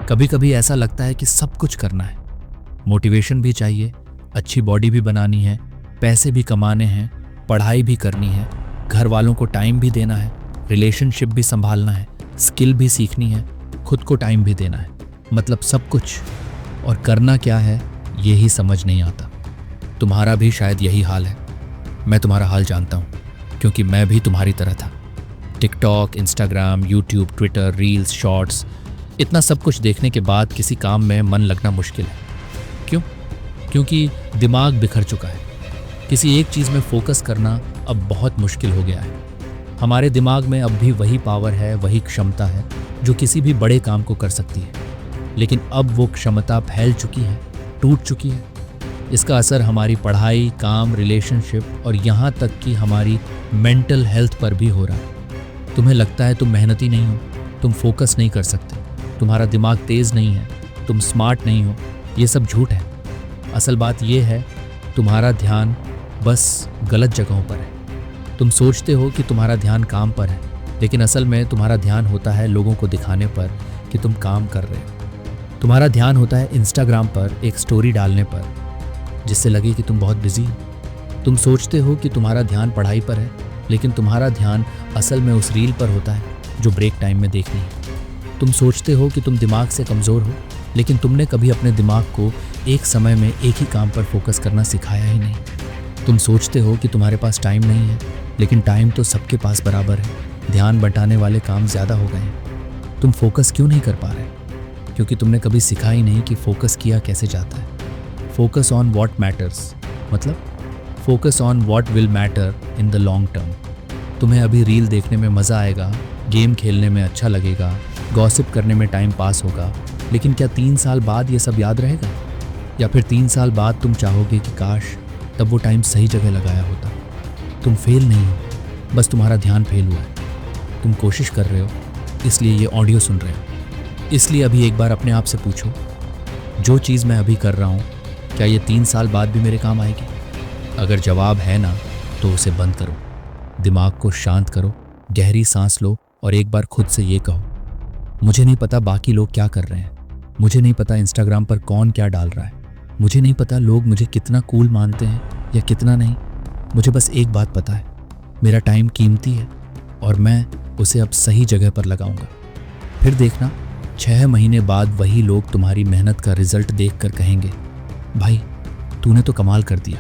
कभी कभी ऐसा लगता है कि सब कुछ करना है, मोटिवेशन भी चाहिए, अच्छी बॉडी भी बनानी है, पैसे भी कमाने हैं, पढ़ाई भी करनी है, घर वालों को टाइम भी देना है, रिलेशनशिप भी संभालना है, स्किल भी सीखनी है, खुद को टाइम भी देना है। मतलब सब कुछ। और करना क्या है ये ही समझ नहीं आता। तुम्हारा भी शायद यही हाल है। मैं तुम्हारा हाल जानता हूँ, क्योंकि मैं भी तुम्हारी तरह था। TikTok, Instagram, YouTube, Twitter, reels, shorts, इतना सब कुछ देखने के बाद किसी काम में मन लगना मुश्किल है। क्यों? क्योंकि दिमाग बिखर चुका है। किसी एक चीज़ में फोकस करना अब बहुत मुश्किल हो गया है। हमारे दिमाग में अब भी वही पावर है, वही क्षमता है जो किसी भी बड़े काम को कर सकती है, लेकिन अब वो क्षमता फैल चुकी है, टूट चुकी है। इसका असर हमारी पढ़ाई, काम, रिलेशनशिप और यहाँ तक कि हमारी मेंटल हेल्थ पर भी हो रहा है। तुम्हें लगता है तुम मेहनती नहीं हो, तुम फोकस नहीं कर सकते, तुम्हारा दिमाग तेज़ नहीं है, तुम स्मार्ट नहीं हो। ये सब झूठ है। असल बात ये है, तुम्हारा ध्यान बस गलत जगहों पर है। तुम सोचते हो कि तुम्हारा ध्यान काम पर है, लेकिन असल में तुम्हारा ध्यान होता है लोगों को दिखाने पर कि तुम काम कर रहे हो। तुम्हारा ध्यान होता है इंस्टाग्राम पर एक स्टोरी डालने पर, जिससे लगे कि तुम बहुत बिजी हो। तुम सोचते हो कि तुम्हारा ध्यान पढ़ाई पर है, लेकिन तुम्हारा ध्यान असल में उस रील पर होता है जो ब्रेक टाइम में देखनी है। तुम सोचते हो कि तुम दिमाग से कमज़ोर हो, लेकिन तुमने कभी अपने दिमाग को एक समय में एक ही काम पर फोकस करना सिखाया ही नहीं। तुम सोचते हो कि तुम्हारे पास टाइम नहीं है, लेकिन टाइम तो सबके पास बराबर है। ध्यान बटाने वाले काम ज़्यादा हो गए हैं। तुम फोकस क्यों नहीं कर पा रहे? क्योंकि तुमने कभी सिखा ही नहीं कि फोकस किया कैसे जाता है। फोकस ऑन व्हाट मैटर्स, मतलब focus on what will matter in the long term. तुम्हें अभी रील देखने में मज़ा आएगा, गेम खेलने में अच्छा लगेगा, गॉसिप करने में टाइम पास होगा, लेकिन क्या 3 साल बाद ये सब याद रहेगा? या फिर 3 साल बाद तुम चाहोगे कि काश तब वो टाइम सही जगह लगाया होता? तुम फेल नहीं हो, बस तुम्हारा ध्यान फेल हुआ है। तुम कोशिश कर रहे हो, इसलिए ये ऑडियो सुन रहे हो। इसलिए अभी एक बार अपने आप से पूछो, जो चीज़ मैं अभी कर रहा हूँ क्या ये 3 साल बाद भी मेरे काम आएगी? अगर जवाब है ना, तो उसे बंद करो, दिमाग को शांत करो, गहरी सांस लो और एक बार खुद से ये कहो, मुझे नहीं पता बाकी लोग क्या कर रहे हैं, मुझे नहीं पता इंस्टाग्राम पर कौन क्या डाल रहा है, मुझे नहीं पता लोग मुझे कितना कूल मानते हैं या कितना नहीं। मुझे बस एक बात पता है, मेरा टाइम कीमती है और मैं उसे अब सही जगह पर लगाऊंगा। फिर देखना 6 महीने बाद वही लोग तुम्हारी मेहनत का रिजल्ट देख कर कहेंगे, भाई तूने तो कमाल कर दिया।